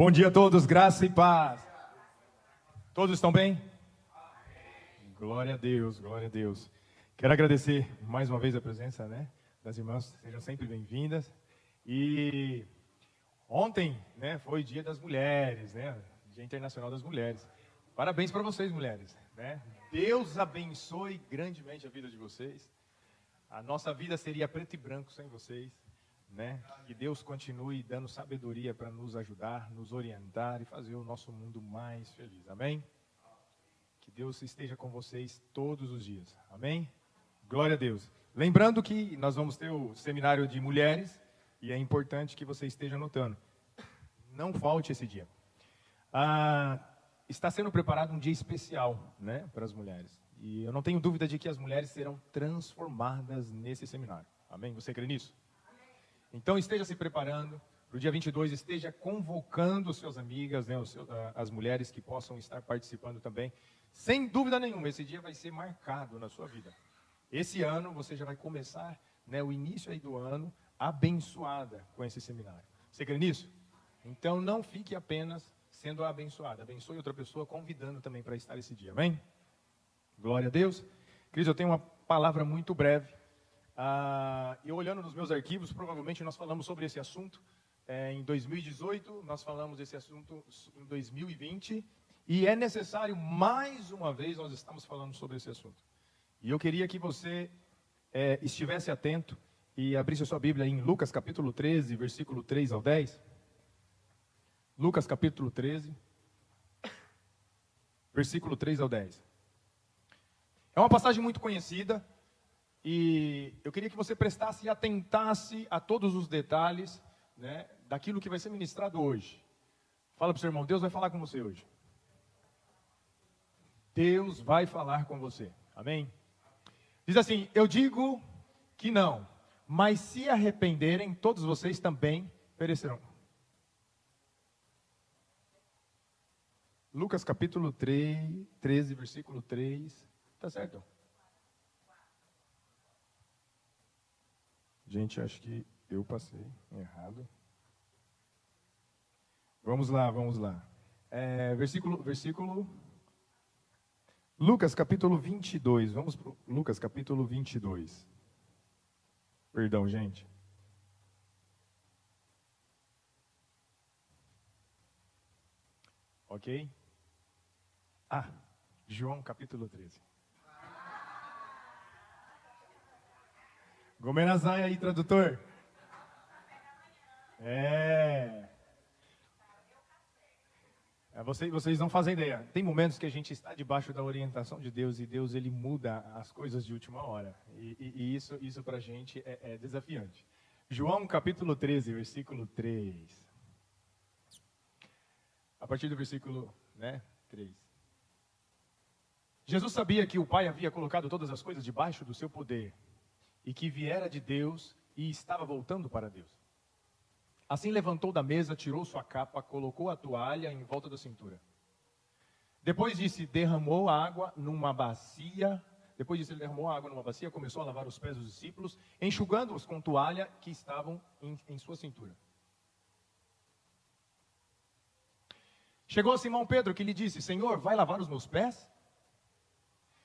Bom dia a todos, graça e paz. Todos estão bem? Glória a Deus, glória a Deus. Quero agradecer mais uma vez a presença, das irmãs, sejam sempre bem-vindas. E ontem, foi Dia das Mulheres, Dia Internacional das Mulheres. Parabéns para vocês, mulheres, Deus abençoe grandemente a vida de vocês. A nossa vida seria preto e branco sem vocês, Que Deus continue dando sabedoria para nos ajudar, nos orientar e fazer o nosso mundo mais feliz. Amém? Que Deus esteja com vocês todos os dias. Amém? Glória a Deus. Lembrando que nós vamos ter o seminário de mulheres e é importante que você esteja anotando. Não falte esse dia. Está sendo preparado um dia especial, para as mulheres. E eu não tenho dúvida de que as mulheres serão transformadas nesse seminário. Amém? Você crê nisso? Então esteja se preparando para o dia 22, esteja convocando suas amigas, as mulheres que possam estar participando também. Sem dúvida nenhuma, esse dia vai ser marcado na sua vida. Esse ano você já vai começar, o início aí do ano, abençoada com esse seminário. Você crê nisso? Então não fique apenas sendo abençoada, abençoe outra pessoa convidando também para estar esse dia, amém? Glória a Deus. Cris, eu tenho uma palavra muito breve. Eu olhando nos meus arquivos, provavelmente nós falamos sobre esse assunto em 2018, nós falamos desse assunto em 2020, e é necessário, mais uma vez, nós estamos falando sobre esse assunto. E eu queria que você estivesse atento e abrisse a sua Bíblia em Lucas capítulo 13, versículo 3 ao 10. Lucas capítulo 13, versículo 3 ao 10. É uma passagem muito conhecida, e eu queria que você prestasse e atentasse a todos os detalhes, daquilo que vai ser ministrado hoje. Fala para o seu irmão, Deus vai falar com você hoje. Deus vai falar com você, amém? Diz assim, eu digo que não, mas se arrependerem, todos vocês também perecerão. Lucas capítulo 13, versículo 3, tá certo? Gente, acho que eu passei errado. Vamos lá. Versículo. Lucas capítulo 22. Vamos para Lucas capítulo 22. Perdão, gente. Ok? João capítulo 13. Gomenazai aí, tradutor. Vocês não fazem ideia. Tem momentos que a gente está debaixo da orientação de Deus e Deus ele muda as coisas de última hora. E isso para a gente é desafiante. João capítulo 13, versículo 3. A partir do versículo 3. Jesus sabia que o Pai havia colocado todas as coisas debaixo do seu poder e que viera de Deus e estava voltando para Deus. Assim levantou da mesa, tirou sua capa, colocou a toalha em volta da cintura. Depois disso, derramou água numa bacia. Começou a lavar os pés dos discípulos, enxugando-os com toalha que estavam em sua cintura. Chegou Simão Pedro, que lhe disse, Senhor, vai lavar os meus pés?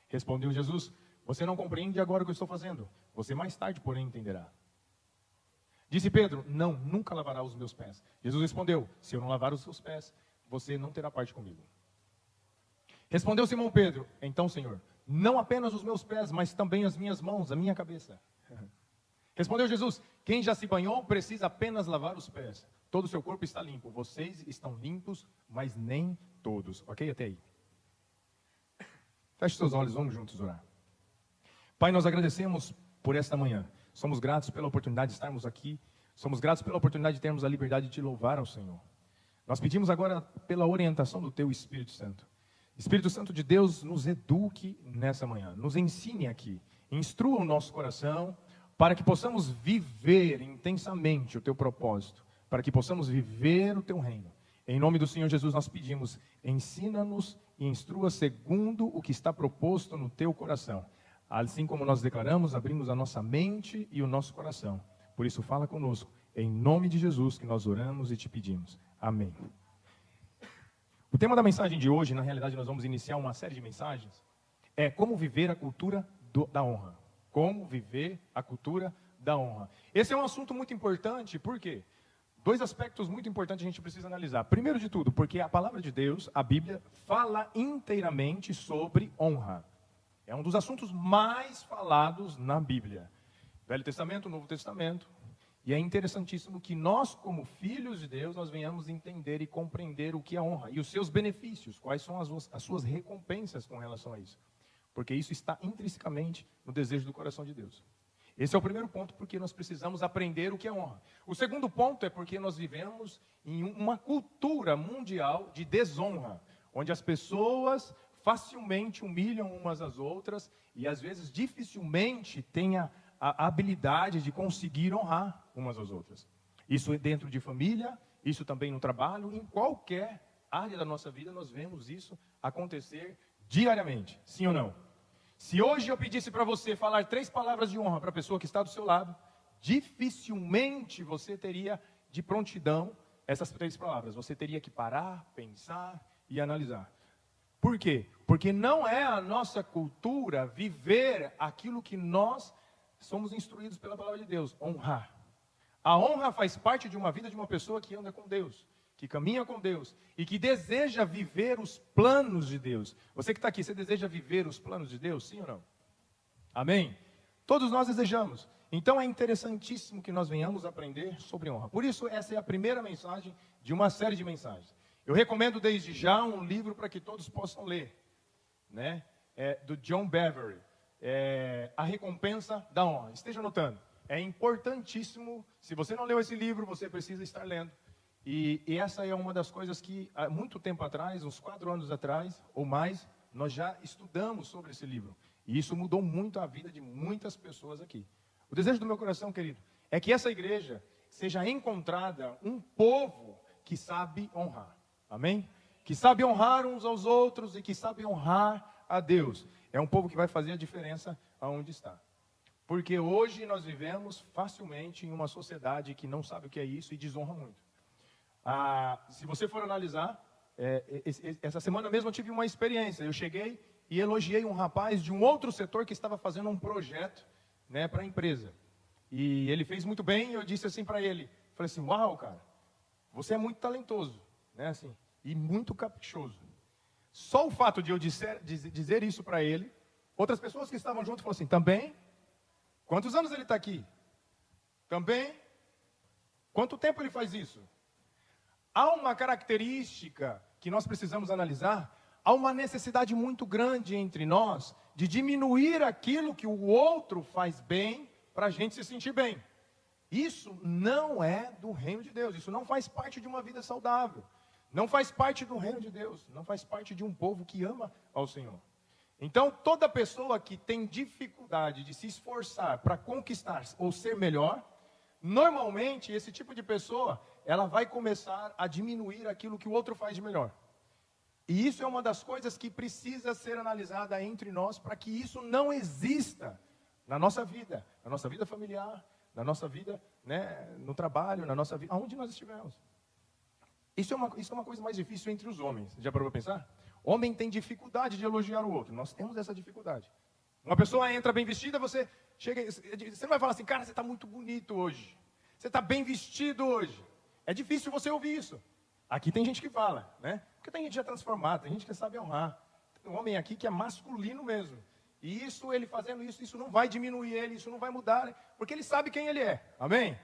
Respondeu Jesus, você não compreende agora o que eu estou fazendo. Você mais tarde, porém, entenderá. Disse Pedro, não, nunca lavará os meus pés. Jesus respondeu, se eu não lavar os seus pés, você não terá parte comigo. Respondeu Simão Pedro, então, Senhor, não apenas os meus pés, mas também as minhas mãos, a minha cabeça. Respondeu Jesus, quem já se banhou precisa apenas lavar os pés. Todo o seu corpo está limpo. Vocês estão limpos, mas nem todos. Ok? Até aí. Feche seus olhos, vamos juntos orar. Pai, nós agradecemos por esta manhã. Somos gratos pela oportunidade de estarmos aqui. Somos gratos pela oportunidade de termos a liberdade de te louvar ao Senhor. Nós pedimos agora pela orientação do Teu Espírito Santo. Espírito Santo de Deus, nos eduque nessa manhã. Nos ensine aqui. Instrua o nosso coração para que possamos viver intensamente o Teu propósito. Para que possamos viver o Teu reino. Em nome do Senhor Jesus nós pedimos, ensina-nos e instrua segundo o que está proposto no Teu coração. Assim como nós declaramos, abrimos a nossa mente e o nosso coração. Por isso fala conosco, em nome de Jesus que nós oramos e te pedimos. Amém. O tema da mensagem de hoje, na realidade nós vamos iniciar uma série de mensagens, é como viver a cultura da honra. Como viver a cultura da honra. Esse é um assunto muito importante, por quê? Dois aspectos muito importantes a gente precisa analisar. Primeiro de tudo, porque a palavra de Deus, a Bíblia, fala inteiramente sobre honra. É um dos assuntos mais falados na Bíblia. Velho Testamento, Novo Testamento. E é interessantíssimo que nós, como filhos de Deus, nós venhamos entender e compreender o que é honra e os seus benefícios, quais são as suas recompensas com relação a isso. Porque isso está intrinsecamente no desejo do coração de Deus. Esse é o primeiro ponto, porque nós precisamos aprender o que é honra. O segundo ponto é porque nós vivemos em uma cultura mundial de desonra, onde as pessoas facilmente humilham umas às outras e às vezes dificilmente têm a habilidade de conseguir honrar umas às outras. Isso é dentro de família, isso também no trabalho, em qualquer área da nossa vida nós vemos isso acontecer diariamente, sim ou não? Se hoje eu pedisse para você falar 3 palavras de honra para a pessoa que está do seu lado, dificilmente você teria de prontidão essas 3 palavras. Você teria que parar, pensar e analisar. Por quê? Porque não é a nossa cultura viver aquilo que nós somos instruídos pela palavra de Deus, honrar. A honra faz parte de uma vida de uma pessoa que anda com Deus, que caminha com Deus e que deseja viver os planos de Deus. Você que está aqui, você deseja viver os planos de Deus, sim ou não? Amém? Todos nós desejamos. Então é interessantíssimo que nós venhamos aprender sobre honra. Por isso, essa é a primeira mensagem de uma série de mensagens. Eu recomendo desde já um livro para que todos possam ler, né? Do John Bevere. A Recompensa da Honra. Esteja anotando. É importantíssimo. Se você não leu esse livro, você precisa estar lendo. E essa é uma das coisas que, há muito tempo atrás, uns 4 anos atrás, ou mais, nós já estudamos sobre esse livro. E isso mudou muito a vida de muitas pessoas aqui. O desejo do meu coração, querido, é que essa igreja seja encontrada um povo que sabe honrar. Amém? Que sabe honrar uns aos outros e que sabe honrar a Deus. É um povo que vai fazer a diferença aonde está. Porque hoje nós vivemos facilmente em uma sociedade que não sabe o que é isso e desonra muito. Se você for analisar, essa semana mesmo eu tive uma experiência. Eu cheguei e elogiei um rapaz de um outro setor que estava fazendo um projeto, né, para a empresa. E ele fez muito bem e eu disse assim para ele, falei assim, uau, cara, você é muito talentoso, né, assim, e muito caprichoso. Só o fato de eu dizer isso para ele, outras pessoas que estavam junto falaram assim, também? Quantos anos ele está aqui? Também? Quanto tempo ele faz isso? Há uma característica que nós precisamos analisar, há uma necessidade muito grande entre nós de diminuir aquilo que o outro faz bem para a gente se sentir bem. Isso não é do reino de Deus, isso não faz parte de uma vida saudável. Não faz parte do reino de Deus, não faz parte de um povo que ama ao Senhor. Então, toda pessoa que tem dificuldade de se esforçar para conquistar ou ser melhor, normalmente esse tipo de pessoa, ela vai começar a diminuir aquilo que o outro faz de melhor. E isso é uma das coisas que precisa ser analisada entre nós para que isso não exista na nossa vida familiar, na nossa vida, né, no trabalho, na nossa vida, aonde nós estivermos. Isso é uma coisa mais difícil entre os homens. Já parou para pensar? Homem tem dificuldade de elogiar o outro. Nós temos essa dificuldade. Uma pessoa entra bem vestida, você não vai falar assim, cara, você está muito bonito hoje. Você está bem vestido hoje. É difícil você ouvir isso. Aqui tem gente que fala, né? Porque tem gente já transformada, tem gente que sabe honrar. Tem um homem aqui que é masculino mesmo. E isso, ele fazendo isso, isso não vai diminuir ele, isso não vai mudar, porque ele sabe quem ele é. Amém?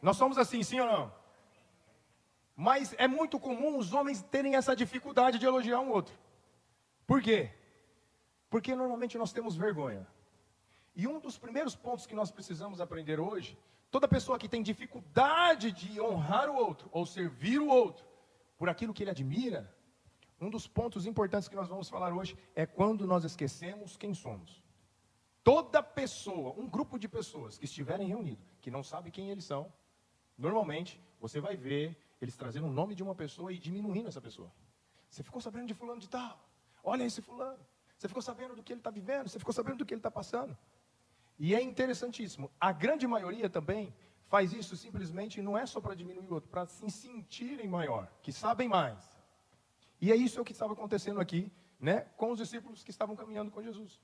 Nós somos assim, sim ou não? Mas é muito comum os homens terem essa dificuldade de elogiar um outro. Por quê? Porque normalmente nós temos vergonha. E um dos primeiros pontos que nós precisamos aprender hoje, toda pessoa que tem dificuldade de honrar o outro, ou servir o outro, por aquilo que ele admira, um dos pontos importantes que nós vamos falar hoje é quando nós esquecemos quem somos. Toda pessoa, um grupo de pessoas que estiverem reunidos, que não sabe quem eles são, normalmente você vai ver eles trazendo o nome de uma pessoa e diminuindo essa pessoa. Você ficou sabendo de fulano de tal? Olha esse fulano. Você ficou sabendo do que ele está vivendo? Você ficou sabendo do que ele está passando? E é interessantíssimo. A grande maioria também faz isso simplesmente, não é só para diminuir o outro, para se sentirem maior, que sabem mais. E é isso que estava acontecendo aqui, né, com os discípulos que estavam caminhando com Jesus.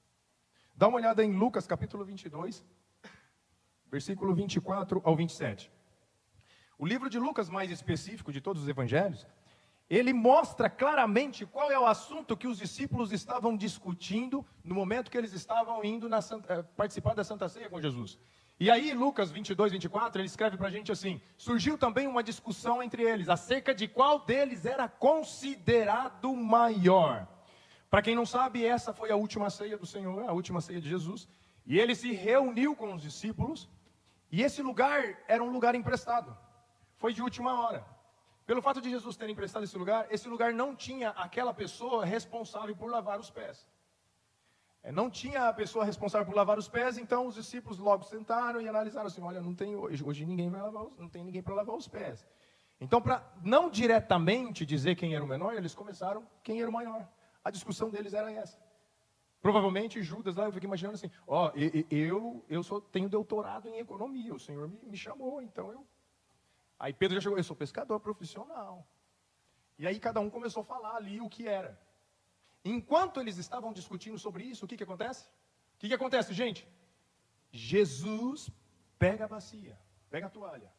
Dá uma olhada em Lucas capítulo 22, versículo 24 ao 27. O livro de Lucas, mais específico de todos os evangelhos, ele mostra claramente qual é o assunto que os discípulos estavam discutindo no momento que eles estavam indo participar da Santa Ceia com Jesus. E aí, Lucas 22, 24, ele escreve para a gente assim: surgiu também uma discussão entre eles, acerca de qual deles era considerado maior. Para quem não sabe, essa foi a última ceia do Senhor, a última ceia de Jesus. E ele se reuniu com os discípulos, e esse lugar era um lugar emprestado. Foi de última hora. Pelo fato de Jesus ter emprestado esse lugar não tinha aquela pessoa responsável por lavar os pés. Não tinha a pessoa responsável por lavar os pés, então os discípulos logo sentaram e analisaram assim: olha, não tem hoje ninguém vai lavar, não tem ninguém para lavar os pés. Então, para não diretamente dizer quem era o menor, eles começaram quem era o maior. A discussão deles era essa. Provavelmente Judas lá, eu fiquei imaginando assim: tenho doutorado em economia, o Senhor me chamou, então eu. Aí Pedro já chegou: eu sou pescador profissional. E aí cada um começou a falar ali o que era. Enquanto eles estavam discutindo sobre isso, o que acontece? O que acontece, gente? Jesus pega a bacia, pega a toalha.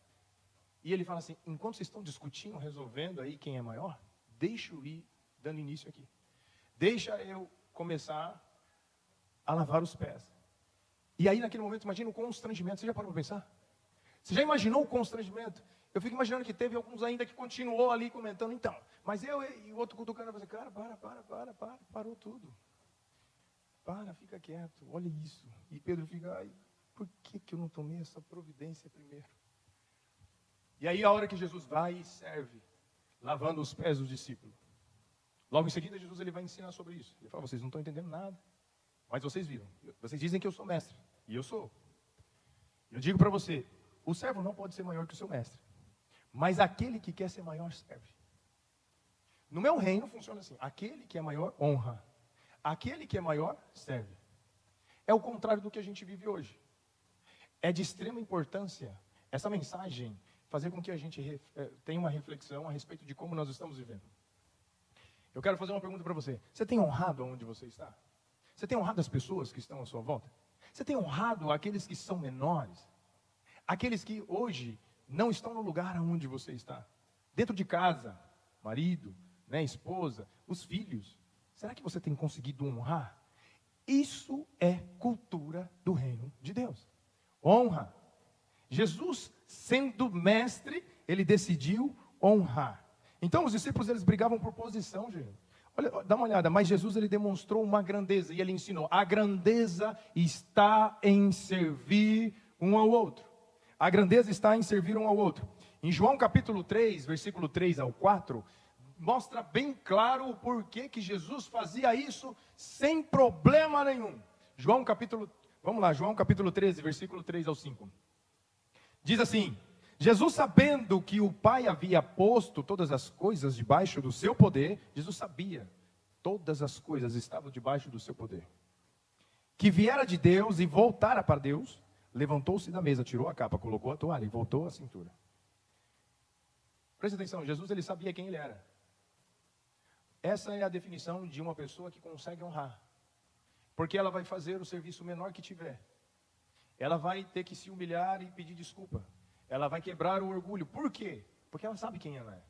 E ele fala assim: enquanto vocês estão discutindo, resolvendo aí quem é maior, deixa eu ir dando início aqui. Deixa eu começar a lavar os pés. E aí naquele momento, imagina o constrangimento. Você já parou para pensar? Você já imaginou o constrangimento? Eu fico imaginando que teve alguns ainda que continuou ali comentando, então, mas eu e o outro cutucando, eu falei: cara, parou tudo. Fica quieto, olha isso. E Pedro fica: ai, por que eu não tomei essa providência primeiro? E aí a hora que Jesus vai e serve, lavando os pés dos discípulos. Logo em seguida, Jesus ele vai ensinar sobre isso. Ele fala: vocês não estão entendendo nada, mas vocês viram. Vocês dizem que eu sou mestre, e eu sou. Eu digo para você, o servo não pode ser maior que o seu mestre. Mas aquele que quer ser maior, serve. No meu reino funciona assim: aquele que é maior, honra. Aquele que é maior, serve. É o contrário do que a gente vive hoje. É de extrema importância essa mensagem fazer com que a gente tenha uma reflexão a respeito de como nós estamos vivendo. Eu quero fazer uma pergunta para você. Você tem honrado onde você está? Você tem honrado as pessoas que estão à sua volta? Você tem honrado aqueles que são menores? Aqueles que hoje não estão no lugar onde você está? Dentro de casa, marido, esposa, os filhos. Será que você tem conseguido honrar? Isso é cultura do reino de Deus. Honra. Jesus, sendo mestre, ele decidiu honrar. Então os discípulos eles brigavam por posição, gente. Olha, dá uma olhada, mas Jesus ele demonstrou uma grandeza e ele ensinou: a grandeza está em servir um ao outro. A grandeza está em servir um ao outro. Em João capítulo 3, versículo 3 ao 4, mostra bem claro o porquê que Jesus fazia isso sem problema nenhum. João capítulo 13, versículo 3 ao 5. Diz assim: Jesus, sabendo que o Pai havia posto todas as coisas debaixo do seu poder, Jesus sabia, todas as coisas estavam debaixo do seu poder, que viera de Deus e voltara para Deus, levantou-se da mesa, tirou a capa, colocou a toalha e voltou à cintura. Presta atenção, Jesus ele sabia quem ele era. Essa é a definição de uma pessoa que consegue honrar, porque ela vai fazer o serviço menor que tiver. Ela vai ter que se humilhar e pedir desculpa. Ela vai quebrar o orgulho. Por quê? Porque ela sabe quem ela é.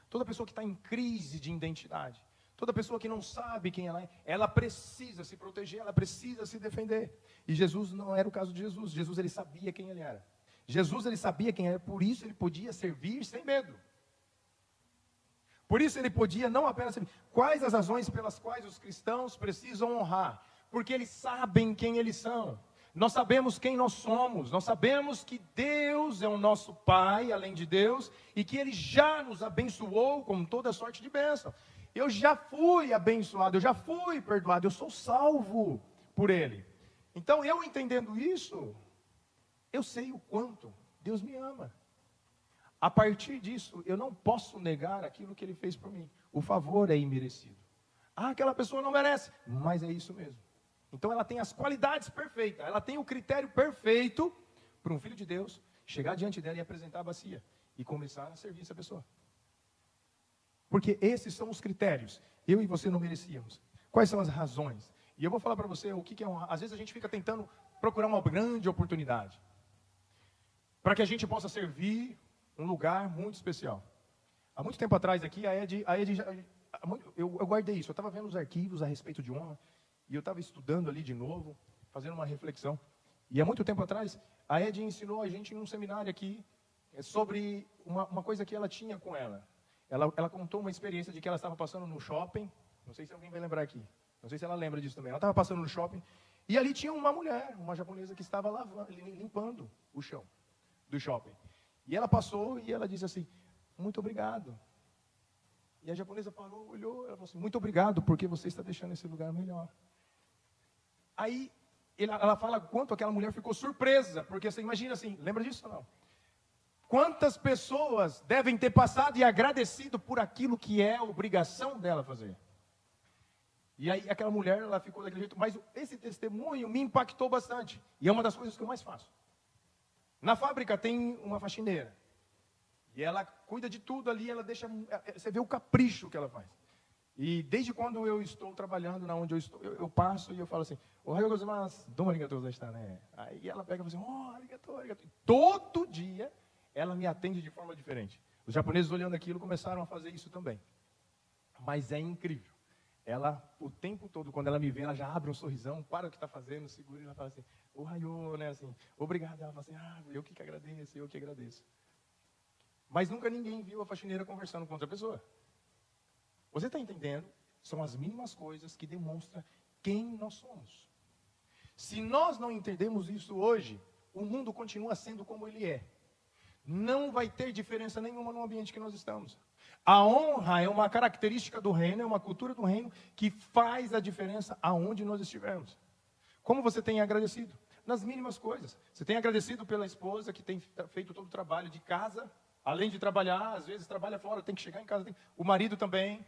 Toda pessoa que está em crise de identidade, toda pessoa que não sabe quem ela é, ela precisa se proteger, ela precisa se defender. E Jesus não era o caso de Jesus. Jesus ele sabia quem ele era. Jesus ele sabia quem era, por isso ele podia servir sem medo. Por isso ele podia não apenas servir. Quais as razões pelas quais os cristãos precisam honrar? Porque eles sabem quem eles são. Nós sabemos quem nós somos, nós sabemos que Deus é o nosso Pai, além de Deus, e que Ele já nos abençoou com toda sorte de bênção. Eu já fui abençoado, eu já fui perdoado, eu sou salvo por Ele. Então, eu entendendo isso, eu sei o quanto Deus me ama. A partir disso, eu não posso negar aquilo que Ele fez por mim. O favor é imerecido. Aquela pessoa não merece, mas é isso mesmo. Então ela tem as qualidades perfeitas, ela tem o critério perfeito para um filho de Deus chegar diante dela e apresentar a bacia e começar a servir essa pessoa. Porque esses são os critérios. Eu e você não merecíamos. Quais são as razões? E eu vou falar para você o que é honra. Às vezes a gente fica tentando procurar uma grande oportunidade para que a gente possa servir um lugar muito especial. Há muito tempo atrás aqui, eu guardei isso. Eu estava vendo os arquivos a respeito de honra e eu estava estudando ali de novo, fazendo uma reflexão. E há muito tempo atrás, a Ed ensinou a gente em um seminário aqui sobre uma coisa que ela tinha com ela. Ela contou uma experiência de que ela estava passando no shopping. Não sei se alguém vai lembrar aqui. Não sei se ela lembra disso também. Ela estava passando no shopping e ali tinha uma mulher, uma japonesa que estava limpando o chão do shopping. E ela passou e ela disse assim, muito obrigado. E a japonesa parou, olhou, ela falou assim, muito obrigado porque você está deixando esse lugar melhor. Aí ela fala quanto aquela mulher ficou surpresa, porque você imagina assim, lembra disso ou não? Quantas pessoas devem ter passado e agradecido por aquilo que é obrigação dela fazer? E aí aquela mulher, ela ficou daquele jeito, mas esse testemunho me impactou bastante. E é uma das coisas que eu mais faço. Na fábrica tem uma faxineira. E ela cuida de tudo ali, ela deixa, você vê o capricho que ela faz. E desde quando eu estou trabalhando na onde eu estou, eu passo e eu falo assim, Ohayou gozaimasu, domo arigatou gozaimashita, né? Aí ela pega e fala assim, oh, arigatou, arigatou. Todo dia ela me atende de forma diferente. Os japoneses olhando aquilo começaram a fazer isso também. Mas é incrível. Ela, o tempo todo, quando ela me vê, ela já abre um sorrisão, para o que está fazendo, segura e ela fala assim, Ohayou, né, assim, obrigado. Ela fala assim, eu que agradeço, eu que agradeço. Mas nunca ninguém viu a faxineira conversando com outra pessoa. Você está entendendo? São as mínimas coisas que demonstram quem nós somos. Se nós não entendemos isso hoje, o mundo continua sendo como ele é. Não vai ter diferença nenhuma no ambiente que nós estamos. A honra é uma característica do reino, é uma cultura do reino que faz a diferença aonde nós estivermos. Como você tem agradecido? Nas mínimas coisas. Você tem agradecido pela esposa que tem feito todo o trabalho de casa, além de trabalhar, às vezes trabalha fora, tem que chegar em casa. O marido também.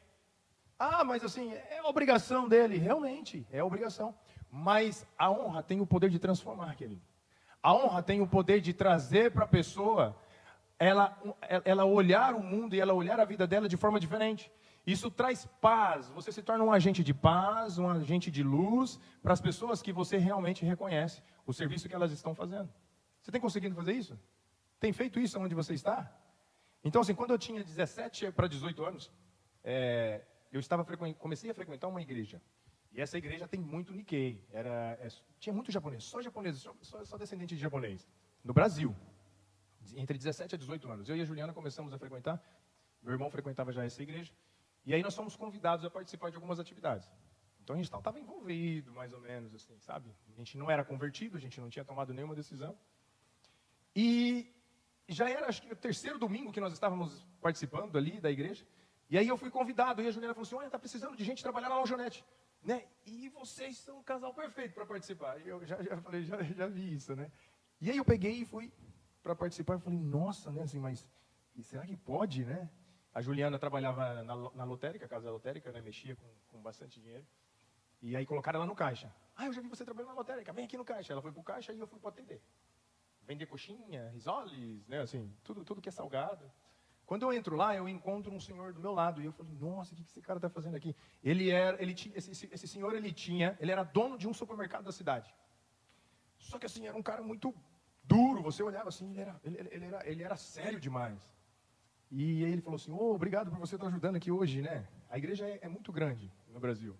Ah, mas assim, é obrigação dele. Realmente, é obrigação. Mas a honra tem o poder de transformar, querido. A honra tem o poder de trazer para a pessoa, ela olhar o mundo e ela olhar a vida dela de forma diferente. Isso traz paz. Você se torna um agente de paz, um agente de luz para as pessoas que você realmente reconhece o serviço que elas estão fazendo. Você tem conseguido fazer isso? Tem feito isso onde você está? Então, assim, quando eu tinha 17 para 18 anos, comecei a frequentar uma igreja. E essa igreja tem muito Nikkei. Tinha muito japonês, só descendente de japonês. No Brasil, entre 17 a 18 anos. Eu e a Juliana começamos a frequentar. Meu irmão frequentava já essa igreja. E aí nós fomos convidados a participar de algumas atividades. Então a gente estava envolvido, mais ou menos, assim, sabe? A gente não era convertido, a gente não tinha tomado nenhuma decisão. E já era, acho que, o terceiro domingo que nós estávamos participando ali da igreja. E aí eu fui convidado, e a Juliana falou assim, olha, está precisando de gente trabalhar na lanchonete. Né? E vocês são um casal perfeito para participar. E eu já falei, já vi isso, né? E aí eu peguei e fui para participar. Eu falei, nossa, né? Assim, mas será que pode, né? A Juliana trabalhava na lotérica, casa lotérica, né? Mexia com bastante dinheiro. E aí colocaram ela no caixa. Ah, eu já vi você trabalhando na lotérica, vem aqui no caixa. Ela foi pro caixa e eu fui para atender. Vender coxinha, risoles, né? Assim, tudo que é salgado. Quando eu entro lá, eu encontro um senhor do meu lado. E eu falei, nossa, o que esse cara está fazendo aqui? Esse senhor, ele era dono de um supermercado da cidade. Só que assim, era um cara muito duro. Você olhava assim, ele era sério demais. E aí ele falou assim, obrigado por você estar ajudando aqui hoje, né? A igreja é muito grande no Brasil.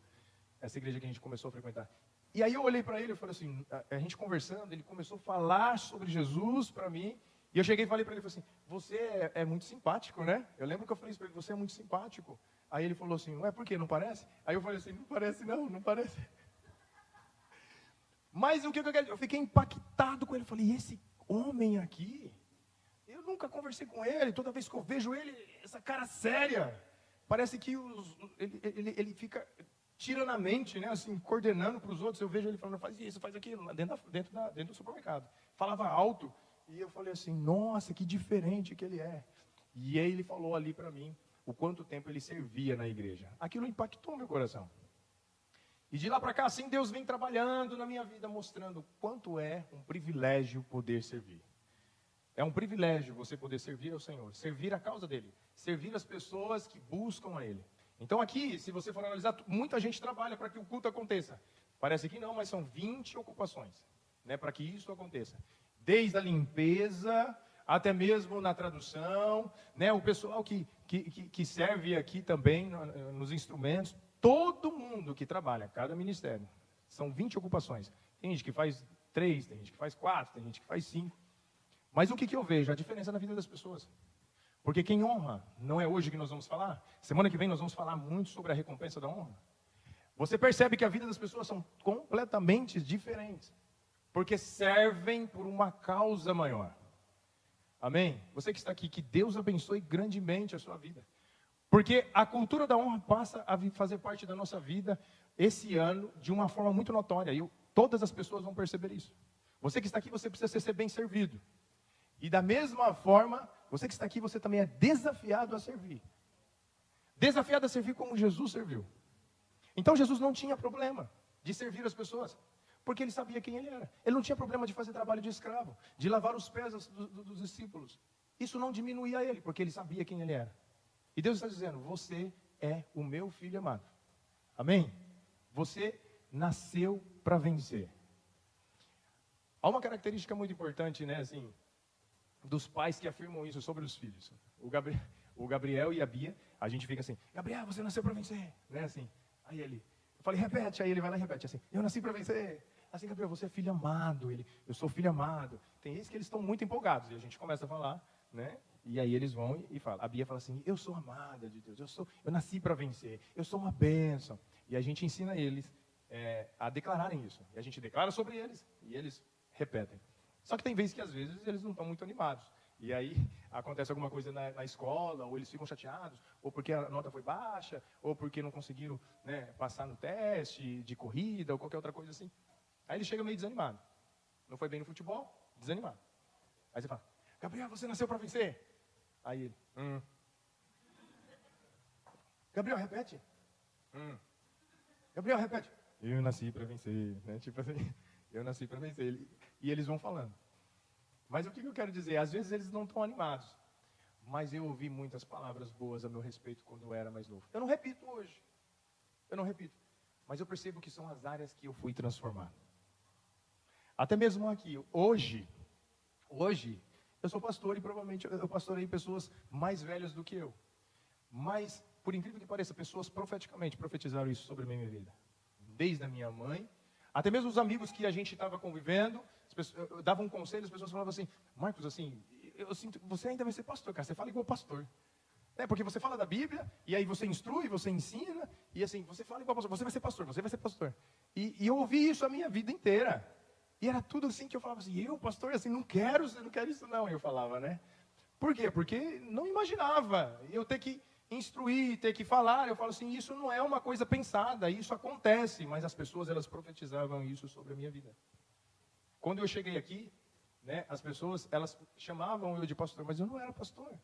Essa igreja que a gente começou a frequentar. E aí eu olhei para ele e falei assim, a gente conversando, ele começou a falar sobre Jesus para mim. E eu cheguei e falei para ele, assim, você é muito simpático, né? Eu lembro que eu falei isso para ele, você é muito simpático. Aí ele falou assim, ué, por quê? Não parece? Aí eu falei assim, não parece não parece. Mas o que eu fiquei impactado com ele. Eu falei, esse homem aqui, eu nunca conversei com ele. Toda vez que eu vejo ele, essa cara séria, parece que ele fica tiranamente, né? Assim, coordenando para os outros. Eu vejo ele falando, faz isso, faz aquilo, dentro do supermercado. Falava alto. E eu falei assim, nossa, que diferente que ele é. E aí ele falou ali para mim o quanto tempo ele servia na igreja. Aquilo impactou meu coração. E de lá para cá, assim, Deus vem trabalhando na minha vida, mostrando o quanto é um privilégio poder servir. É um privilégio você poder servir ao Senhor, servir a causa dele, servir as pessoas que buscam a ele. Então aqui, se você for analisar, muita gente trabalha para que o culto aconteça. Parece que não, mas são 20 ocupações, né, para que isso aconteça. Desde a limpeza, até mesmo na tradução, né, o pessoal que serve aqui também nos instrumentos, todo mundo que trabalha, cada ministério. São 20 ocupações. Tem gente que faz 3, tem gente que faz 4, tem gente que faz 5. Mas o que eu vejo? A diferença na vida das pessoas. Porque quem honra, não é hoje que nós vamos falar. Semana que vem nós vamos falar muito sobre a recompensa da honra. Você percebe que a vida das pessoas são completamente diferentes. Porque servem por uma causa maior. Amém? Você que está aqui, que Deus abençoe grandemente a sua vida. Porque a cultura da honra passa a fazer parte da nossa vida esse ano de uma forma muito notória. E todas as pessoas vão perceber isso. Você que está aqui, você precisa ser bem servido. E da mesma forma, você que está aqui, você também é desafiado a servir. Desafiado a servir como Jesus serviu. Então Jesus não tinha problema de servir as pessoas, porque ele sabia quem ele era. Ele não tinha problema de fazer trabalho de escravo, de lavar os pés dos discípulos. Isso não diminuía ele, porque ele sabia quem ele era. E Deus está dizendo, você é o meu filho amado. Amém? Você nasceu para vencer. Há uma característica muito importante, né, assim, dos pais que afirmam isso sobre os filhos. O Gabriel e a Bia, a gente fica assim, Gabriel, você nasceu para vencer, né, assim. Aí eu falei, repete, aí ele vai lá e repete assim, eu nasci para vencer. Assim, Gabriel, você é filho amado. Eu sou filho amado. Tem vezes que eles estão muito empolgados, e a gente começa a falar, né, e aí eles vão e falam. A Bia fala assim, eu sou amada de Deus, eu nasci para vencer, eu sou uma bênção. E a gente ensina eles a declararem isso. E a gente declara sobre eles, e eles repetem. Só que tem vezes que às vezes eles não estão muito animados. E aí acontece alguma coisa na escola, ou eles ficam chateados, ou porque a nota foi baixa, ou porque não conseguiram, né, passar no teste de corrida, ou qualquer outra coisa assim. Aí ele chega meio desanimado. Não foi bem no futebol, desanimado. Aí você fala, Gabriel, você nasceu para vencer. Aí ele, Gabriel, repete. Gabriel, repete. Eu nasci para vencer, né? Tipo assim, eu nasci para vencer. E eles vão falando. Mas o que eu quero dizer? Às vezes eles não estão animados. Mas eu ouvi muitas palavras boas a meu respeito quando eu era mais novo. Eu não repito hoje. Eu não repito. Mas eu percebo que são as áreas que eu fui transformado. Até mesmo aqui. Hoje, eu sou pastor e provavelmente eu pastorei pessoas mais velhas do que eu. Mas, por incrível que pareça, pessoas profeticamente profetizaram isso sobre a minha vida. Desde a minha mãe, até mesmo os amigos que a gente estava convivendo, eu dava um conselho, as pessoas falavam assim, Marcos, assim, eu sinto, você ainda vai ser pastor, cara, você fala igual pastor. Porque você fala da Bíblia, e aí você instrui, você ensina, e assim, você fala igual pastor, você vai ser pastor, você vai ser pastor. E eu ouvi isso a minha vida inteira. E era tudo assim que eu falava assim, eu, pastor, assim, não quero isso não, eu falava, né? Por quê? Porque não imaginava eu ter que instruir, ter que falar. Eu falo assim, isso não é uma coisa pensada, isso acontece. Mas as pessoas, elas profetizavam isso sobre a minha vida. Quando eu cheguei aqui, né, as pessoas, elas chamavam eu de pastor, mas eu não era pastor.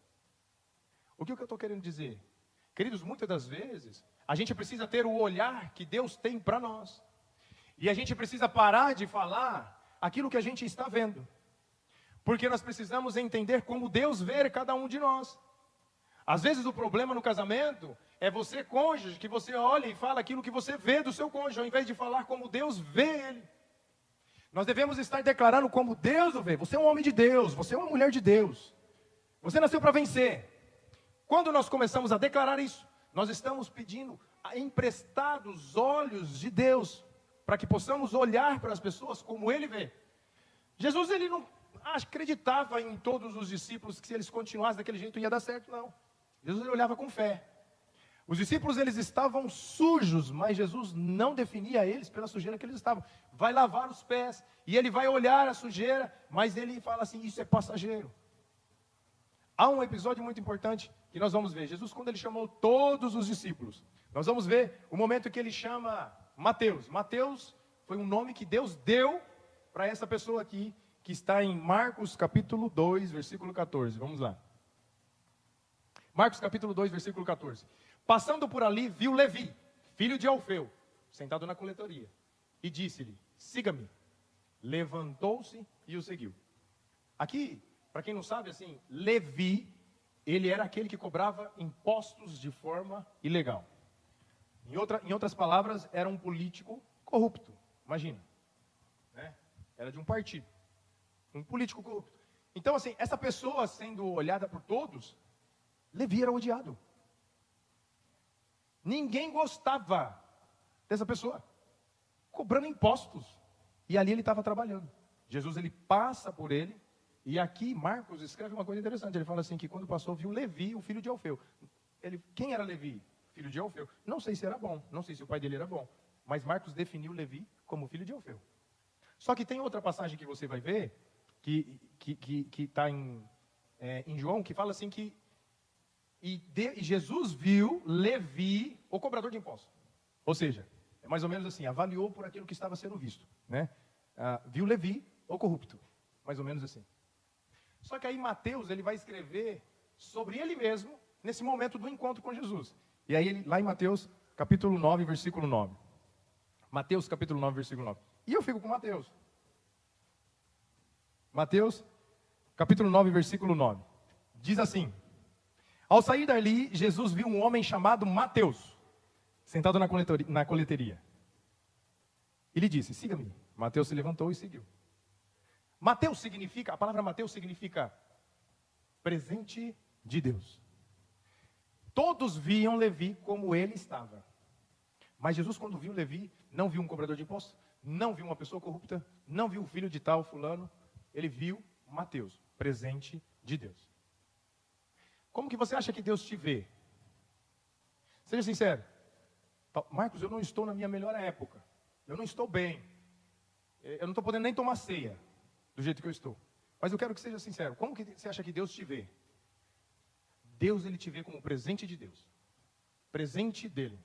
O que eu estou querendo dizer? Queridos, muitas das vezes, a gente precisa ter o olhar que Deus tem para nós. E a gente precisa parar de falar aquilo que a gente está vendo. Porque nós precisamos entender como Deus vê cada um de nós. Às vezes o problema no casamento é você, cônjuge, que você olha e fala aquilo que você vê do seu cônjuge, ao invés de falar como Deus vê ele. Nós devemos estar declarando como Deus o vê. Você é um homem de Deus, você é uma mulher de Deus. Você nasceu para vencer. Quando nós começamos a declarar isso, nós estamos pedindo emprestados olhos de Deus, para que possamos olhar para as pessoas como Ele vê. Jesus, ele não acreditava em todos os discípulos que se eles continuassem daquele jeito ia dar certo, não. Jesus, ele olhava com fé. Os discípulos, eles estavam sujos, mas Jesus não definia eles pela sujeira que eles estavam. Vai lavar os pés, e ele vai olhar a sujeira, mas ele fala assim, isso é passageiro. Há um episódio muito importante que nós vamos ver. Jesus, quando ele chamou todos os discípulos, nós vamos ver o momento que ele chama Mateus. Mateus foi um nome que Deus deu para essa pessoa aqui, que está em Marcos capítulo 2, versículo 14. Vamos lá. Marcos capítulo 2, versículo 14. Passando por ali, viu Levi, filho de Alfeu, sentado na coletoria, e disse-lhe, siga-me. Levantou-se e o seguiu. Aqui, Para quem não sabe, assim, Levi, ele era aquele que cobrava impostos de forma ilegal. Em outras palavras, era um político corrupto. Imagina, né? Era de um partido. Um político corrupto. Então, assim, essa pessoa sendo olhada por todos, Levi era odiado. Ninguém gostava dessa pessoa, cobrando impostos. E ali ele estava trabalhando. Jesus, ele passa por ele. E aqui Marcos escreve uma coisa interessante. Ele fala assim, que quando passou, viu Levi, o filho de Alfeu. Quem era Levi? Filho de Alfeu. Não sei se era bom, não sei se o pai dele era bom. Mas Marcos definiu Levi como filho de Alfeu. Só que tem outra passagem que você vai ver, que está em João, que fala assim que e Jesus viu Levi, o cobrador de impostos. Ou seja, é mais ou menos assim, avaliou por aquilo que estava sendo visto, né? Viu Levi, o corrupto, mais ou menos assim. Só que aí Mateus, ele vai escrever sobre ele mesmo, nesse momento do encontro com Jesus. E aí, lá em Mateus, capítulo 9, versículo 9. Mateus, capítulo 9, versículo 9. E eu fico com Mateus. Mateus, capítulo 9, versículo 9. Diz assim: ao sair dali, Jesus viu um homem chamado Mateus, sentado na coleteria. E lhe disse, siga-me. Mateus se levantou e seguiu. Mateus significa, a palavra Mateus significa presente de Deus. Todos viam Levi como ele estava. Mas Jesus, quando viu Levi, não viu um cobrador de impostos, não viu uma pessoa corrupta, não viu o filho de tal fulano, ele viu Mateus, presente de Deus. Como que você acha que Deus te vê? Seja sincero. Marcos, eu não estou na minha melhor época. Eu não estou bem. Eu não estou podendo nem tomar ceia do jeito que eu estou. Mas eu quero que seja sincero. Como que você acha que Deus te vê? Deus, ele te vê como presente de Deus. Presente dele.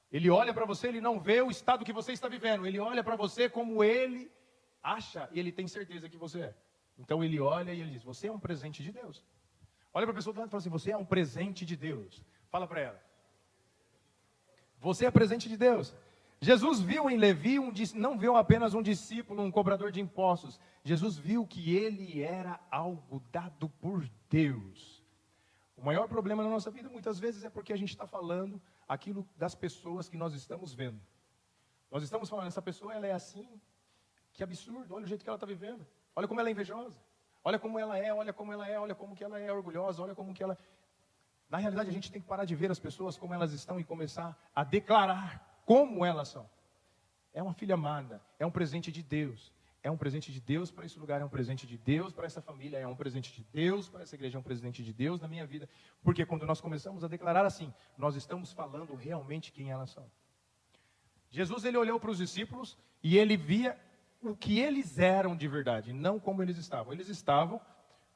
Ele olha para você, ele não vê o estado que você está vivendo. Ele olha para você como ele acha e ele tem certeza que você é. Então ele olha e ele diz, você é um presente de Deus. Olha para a pessoa do lado e fala assim, você é um presente de Deus. Fala para ela. Você é presente de Deus. Jesus viu em Levi, não viu apenas um discípulo, um cobrador de impostos. Jesus viu que ele era algo dado por Deus. O maior problema na nossa vida, muitas vezes, é porque a gente está falando aquilo das pessoas que nós estamos vendo. Nós estamos falando, essa pessoa, ela é assim, que absurdo, olha o jeito que ela está vivendo. Olha como ela é invejosa. Olha como ela é, olha como ela é, olha como que ela é orgulhosa, olha como que ela... Na realidade, a gente tem que parar de ver as pessoas como elas estão e começar a declarar como elas são. É uma filha amada, é um presente de Deus. É um presente de Deus para esse lugar, é um presente de Deus para essa família, é um presente de Deus para essa igreja, é um presente de Deus na minha vida. Porque quando nós começamos a declarar assim, nós estamos falando realmente quem elas são. Jesus, ele olhou para os discípulos e ele via o que eles eram de verdade, não como eles estavam. Eles estavam,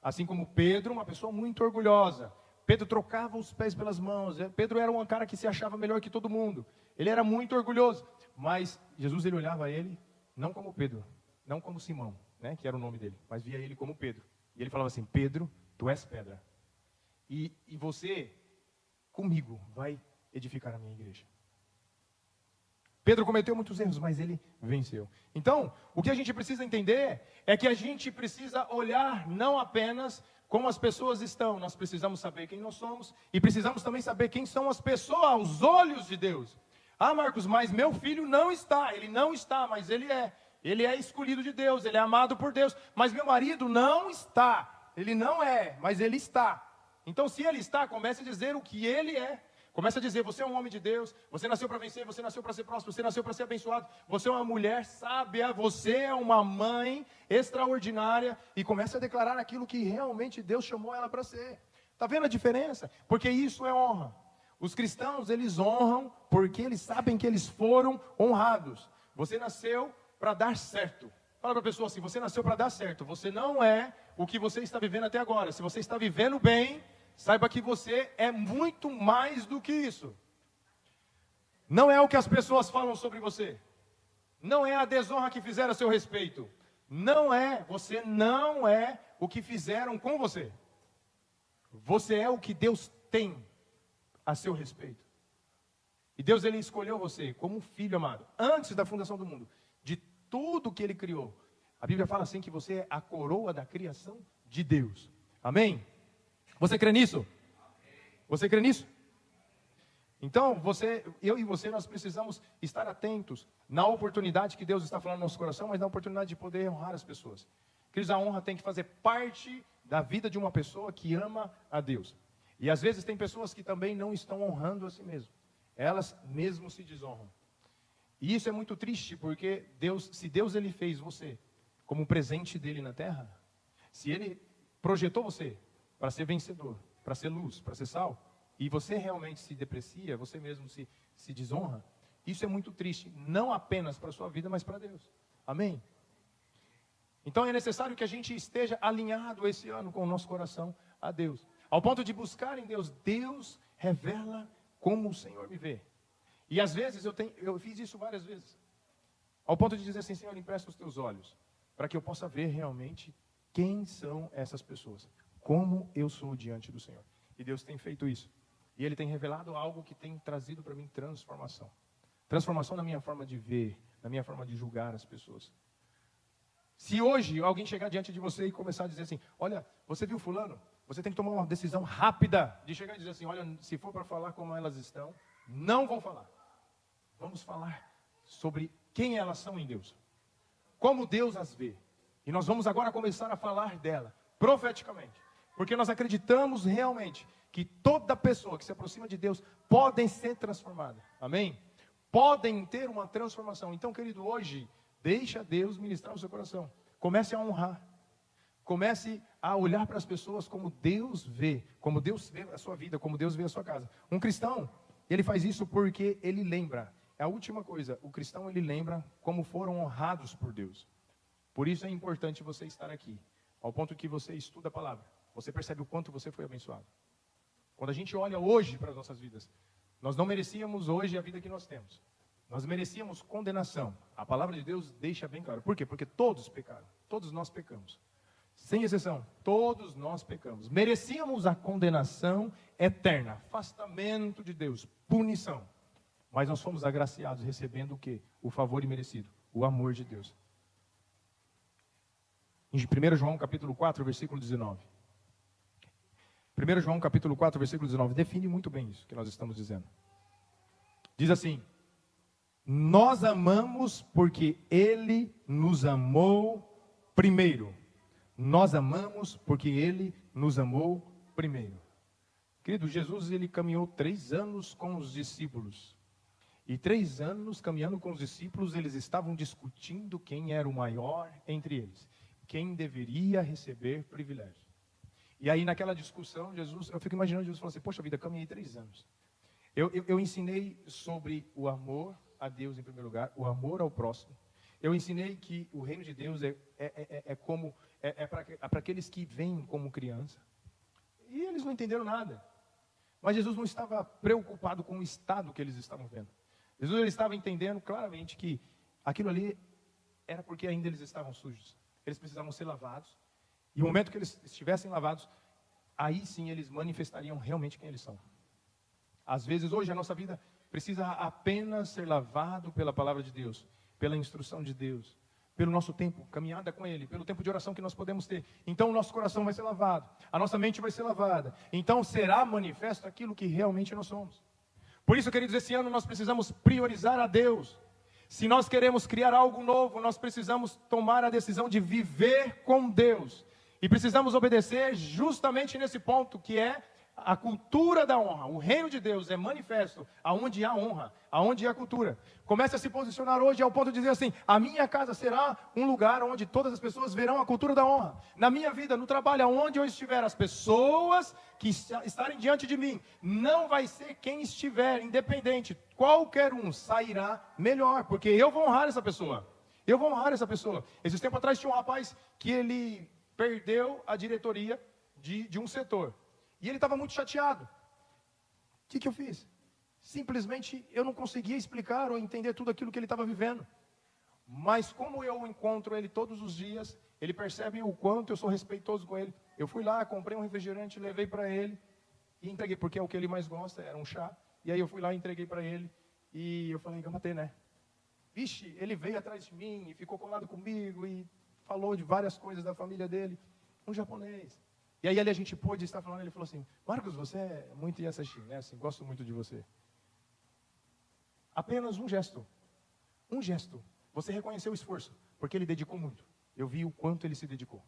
assim como Pedro, uma pessoa muito orgulhosa. Pedro trocava os pés pelas mãos. Pedro era um cara que se achava melhor que todo mundo. Ele era muito orgulhoso. Mas Jesus, ele olhava ele, não como Pedro, não como Simão, né, que era o nome dele, mas via ele como Pedro. E ele falava assim, Pedro, tu és pedra. E você, comigo, vai edificar a minha igreja. Pedro cometeu muitos erros, mas ele venceu. Então, o que a gente precisa entender é que a gente precisa olhar não apenas como as pessoas estão, nós precisamos saber quem nós somos e precisamos também saber quem são as pessoas aos olhos de Deus. Ah, Marcos, mas meu filho não está, ele não está, mas ele é escolhido de Deus, ele é amado por Deus, mas meu marido não está, ele não é, mas ele está. Então, se ele está, comece a dizer o que ele é. Começa a dizer, você é um homem de Deus, você nasceu para vencer, você nasceu para ser próspero, você nasceu para ser abençoado, você é uma mulher sábia, você é uma mãe extraordinária, e comece a declarar aquilo que realmente Deus chamou ela para ser. Está vendo a diferença? Porque isso é honra. Os cristãos, eles honram porque eles sabem que eles foram honrados. Você nasceu para dar certo. Fala para a pessoa assim, você nasceu para dar certo, você não é o que você está vivendo até agora. Se você está vivendo bem, saiba que você é muito mais do que isso. Não é o que as pessoas falam sobre você. Não é a desonra que fizeram a seu respeito. Você não é o que fizeram com você. Você é o que Deus tem a seu respeito. E Deus, ele escolheu você como um filho amado. Antes da fundação do mundo. De tudo que ele criou. A Bíblia fala assim que você é a coroa da criação de Deus. Amém? Você crê nisso? Você crê nisso? Então, eu e você, nós precisamos estar atentos na oportunidade que Deus está falando no nosso coração, mas na oportunidade de poder honrar as pessoas. Queridos, a honra tem que fazer parte da vida de uma pessoa que ama a Deus. E às vezes tem pessoas que também não estão honrando a si mesmas. Elas mesmo se desonram. E isso é muito triste, porque se Deus ele fez você como um presente dele na terra, se ele projetou você para ser vencedor, para ser luz, para ser sal, e você realmente se deprecia, você mesmo se desonra, isso é muito triste, não apenas para a sua vida, mas para Deus. Amém? Então é necessário que a gente esteja alinhado esse ano com o nosso coração a Deus. Ao ponto de buscar em Deus, Deus revela como o Senhor me vê. E às vezes eu fiz isso várias vezes. Ao ponto de dizer assim, Senhor, empresta os teus olhos, para que eu possa ver realmente quem são essas pessoas. Como eu sou diante do Senhor. E Deus tem feito isso. E Ele tem revelado algo que tem trazido para mim transformação. Transformação na minha forma de ver, na minha forma de julgar as pessoas. Se hoje alguém chegar diante de você e começar a dizer assim, olha, você viu fulano? Você tem que tomar uma decisão rápida de chegar e dizer assim, olha, se for para falar como elas estão, não vou falar. Vamos falar sobre quem elas são em Deus. Como Deus as vê. E nós vamos agora começar a falar dela, profeticamente. Porque nós acreditamos realmente que toda pessoa que se aproxima de Deus podem ser transformada. Amém? Podem ter uma transformação. Então, querido, hoje, deixa Deus ministrar o seu coração. Comece a honrar. Comece a olhar para as pessoas como Deus vê a sua vida, como Deus vê a sua casa. Um cristão, ele faz isso porque ele lembra. É a última coisa, o cristão ele lembra como foram honrados por Deus. Por isso é importante você estar aqui, ao ponto que você estuda a palavra. Você percebe o quanto você foi abençoado. Quando a gente olha hoje para as nossas vidas, nós não merecíamos hoje a vida que nós temos. Nós merecíamos condenação. A palavra de Deus deixa bem claro. Por quê? Porque todos pecaram. Todos nós pecamos. Sem exceção, todos nós pecamos. Merecíamos a condenação eterna, afastamento de Deus, punição. Mas nós fomos agraciados, recebendo o quê? O favor imerecido, o amor de Deus. Em 1 João capítulo 4, versículo 19. 1 João capítulo 4, versículo 19, define muito bem isso que nós estamos dizendo. Diz assim, nós amamos porque Ele nos amou primeiro. Nós amamos porque Ele nos amou primeiro. Querido, Jesus ele caminhou 3 anos com os discípulos. E 3 anos caminhando com os discípulos, eles estavam discutindo quem era o maior entre eles. Quem deveria receber privilégio. E aí naquela discussão, eu fico imaginando Jesus falando assim, poxa vida, caminhei 3 anos. Eu ensinei sobre o amor a Deus em primeiro lugar, o amor ao próximo. Eu ensinei que o reino de Deus é para aqueles que vêm como criança. E eles não entenderam nada. Mas Jesus não estava preocupado com o estado que eles estavam vendo. Jesus ele estava entendendo claramente que aquilo ali era porque ainda eles estavam sujos. Eles precisavam ser lavados. E no momento que eles estivessem lavados, aí sim eles manifestariam realmente quem eles são. Às vezes hoje a nossa vida precisa apenas ser lavado pela palavra de Deus, pela instrução de Deus, pelo nosso tempo, caminhada com Ele, pelo tempo de oração que nós podemos ter. Então o nosso coração vai ser lavado, a nossa mente vai ser lavada. Então será manifesto aquilo que realmente nós somos. Por isso, queridos, esse ano nós precisamos priorizar a Deus. Se nós queremos criar algo novo, nós precisamos tomar a decisão de viver com Deus. E precisamos obedecer justamente nesse ponto, que é a cultura da honra. O reino de Deus é manifesto aonde há honra, aonde há cultura. Comece a se posicionar hoje ao ponto de dizer assim, a minha casa será um lugar onde todas as pessoas verão a cultura da honra. Na minha vida, no trabalho, aonde eu estiver, as pessoas que estarem diante de mim, não vai ser quem estiver, independente, qualquer um sairá melhor, porque eu vou honrar essa pessoa. Eu vou honrar essa pessoa. Esse tempo atrás tinha um rapaz que ele perdeu a diretoria de um setor. E ele estava muito chateado. O que eu fiz? Simplesmente eu não conseguia explicar ou entender tudo aquilo que ele estava vivendo. Mas como eu encontro ele todos os dias, ele percebe o quanto eu sou respeitoso com ele. Eu fui lá, comprei um refrigerante, levei para ele e entreguei, porque é o que ele mais gosta, era um chá. E aí eu fui lá e entreguei para ele. E eu falei, gamatê, né? Vixe, ele veio atrás de mim e ficou colado comigo e falou de várias coisas da família dele, um japonês. E aí ali a gente pôde estar falando, ele falou assim, Marcos, você é muito Yasashi, né? Assim, gosto muito de você. Apenas um gesto. Um gesto. Você reconheceu o esforço, porque ele dedicou muito. Eu vi o quanto ele se dedicou.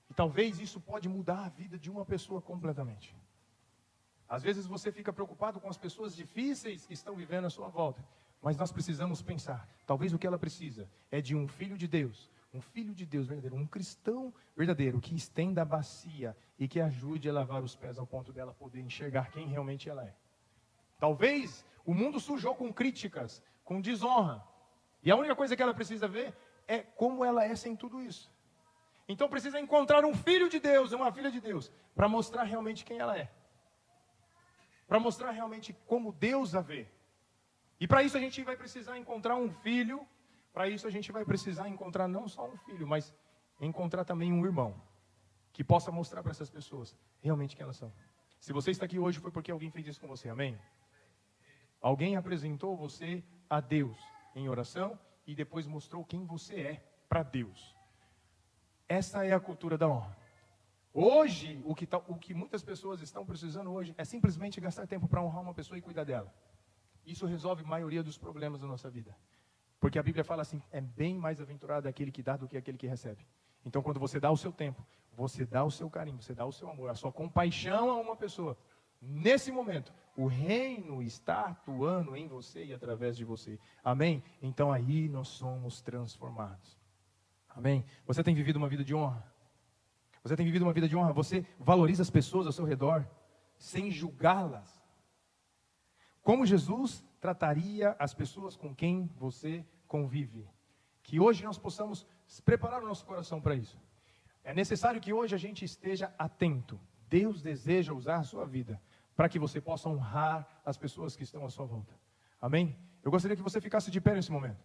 E talvez isso pode mudar a vida de uma pessoa completamente. Às vezes você fica preocupado com as pessoas difíceis que estão vivendo à sua volta. Mas nós precisamos pensar, talvez o que ela precisa é de um filho de Deus verdadeiro, um cristão verdadeiro, que estenda a bacia e que ajude a lavar os pés ao ponto dela poder enxergar quem realmente ela é. Talvez o mundo sujou com críticas, com desonra. E a única coisa que ela precisa ver é como ela é sem tudo isso. Então precisa encontrar um filho de Deus, uma filha de Deus, para mostrar realmente quem ela é. Para mostrar realmente como Deus a vê. E para isso a gente vai precisar encontrar um filho. Para isso a gente vai precisar encontrar não só um filho, mas encontrar também um irmão. Que possa mostrar para essas pessoas realmente quem elas são. Se você está aqui hoje foi porque alguém fez isso com você, amém? Alguém apresentou você a Deus em oração e depois mostrou quem você é para Deus. Essa é a cultura da honra. Hoje, o que muitas pessoas estão precisando hoje é simplesmente gastar tempo para honrar uma pessoa e cuidar dela. Isso resolve a maioria dos problemas da nossa vida. Porque a Bíblia fala assim, é bem mais aventurado aquele que dá do que aquele que recebe. Então, quando você dá o seu tempo, você dá o seu carinho, você dá o seu amor, a sua compaixão a uma pessoa. Nesse momento, o reino está atuando em você e através de você. Amém? Então, aí nós somos transformados. Amém? Você tem vivido uma vida de honra? Você tem vivido uma vida de honra? Você valoriza as pessoas ao seu redor, sem julgá-las? Como Jesus trataria as pessoas com quem você convive? Que hoje nós possamos preparar o nosso coração para isso. É necessário que hoje a gente esteja atento. Deus deseja usar a sua vida para que você possa honrar as pessoas que estão à sua volta. Amém? Eu gostaria que você ficasse de pé nesse momento.